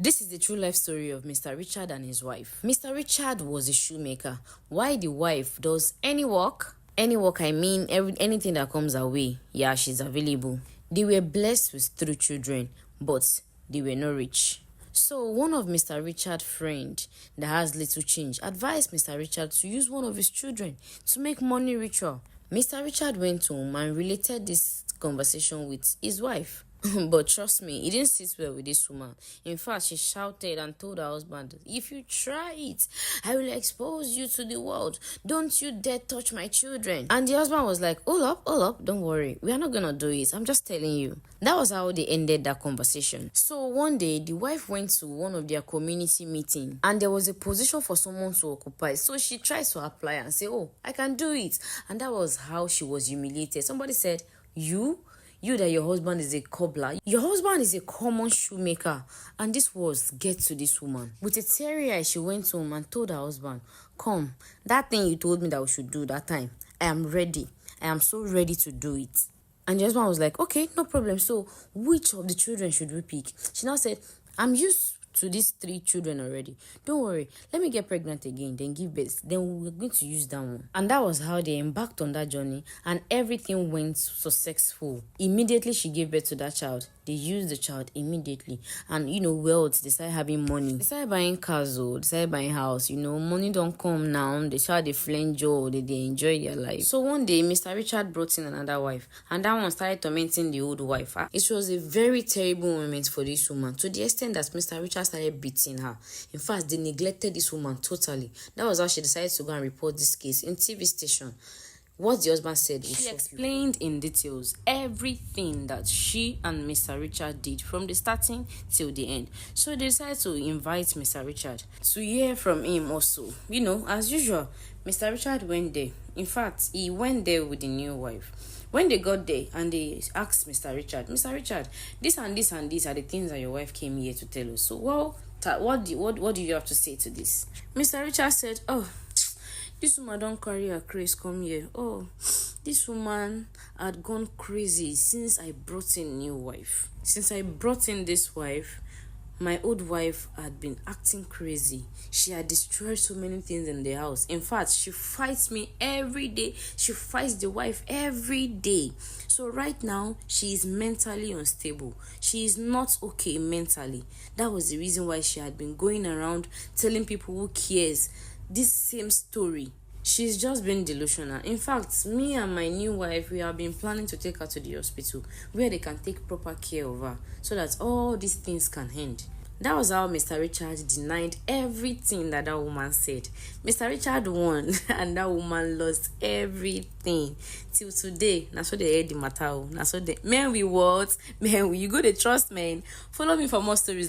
This is the true life story of Mr. Richard and his wife. Mr. Richard was a shoemaker. Why the wife does any work? Any work, I mean anything that comes her way. Yeah, she's available. They were blessed with 3 children, but they were not rich. So one of Mr. Richard's friend that has little change advised Mr. Richard to use one of his children to make money richer. Mr. Richard went home and related this conversation with his wife. But trust me, it didn't sit well with this woman. In fact, she shouted and told her husband, "If you try it, I will expose you to the world. Don't you dare touch my children." And the husband was like, hold up, don't worry. We are not gonna do it. I'm just telling you. That was how they ended that conversation. So one day, the wife went to one of their community meeting and there was a position for someone to occupy. So she tried to apply and say, "Oh, I can do it." And that was how she was humiliated. Somebody said, You that your husband is a cobbler. Your husband is a common shoemaker." And this was get to this woman. With a teary eye, she went home and told her husband, "Come, that thing you told me that we should do that time, I am ready. I am so ready to do it." And the husband was like, "Okay, no problem. So which of the children should we pick?" She now said, "I'm used to these 3 children already. Don't worry, let me get pregnant again, then give birth. Then we're going to use that one." And that was how they embarked on that journey, and everything went successful. Immediately she gave birth to that child. They used the child immediately. And wealth, they started having money. They started buying cars, they started buying house. Money don't come now. The child they flange, they enjoy their life. So one day, Mr. Richard brought in another wife, and that one started tormenting the old wife. It was a very terrible moment for this woman, to the extent that Mr. Richard started beating her. In fact, they neglected this woman totally. That was how she decided to go and report this case in TV station. What the husband said, she explained in details everything that she and Mr. Richard did from the starting till the end. So they decided to invite Mr. Richard to hear from him also. As usual, Mr. Richard went there. In fact, he went there with the new wife. When they got there and they asked Mr. Richard, this and this and these are the things that your wife came here to tell us. So, what do you have to say to this? Mr. Richard said, "Oh, this woman don't carry her craze come here. Oh, this woman had gone crazy since I brought in new wife. Since I brought in this wife, my old wife had been acting crazy. She had destroyed so many things in the house. In fact, she fights me every day. She fights the wife every day. So right now, she is mentally unstable. She is not okay mentally. That was the reason why she had been going around telling people who cares this same story. She's just been delusional. In fact, me and my new wife, we have been planning to take her to the hospital where they can take proper care of her so that all these things can end." That was how Mr. Richard denied everything that woman said. Mr. Richard won and that woman lost everything. Till today, that's what they heard the matter. That's what men we what? Men, you go to trust men. Follow me for more stories like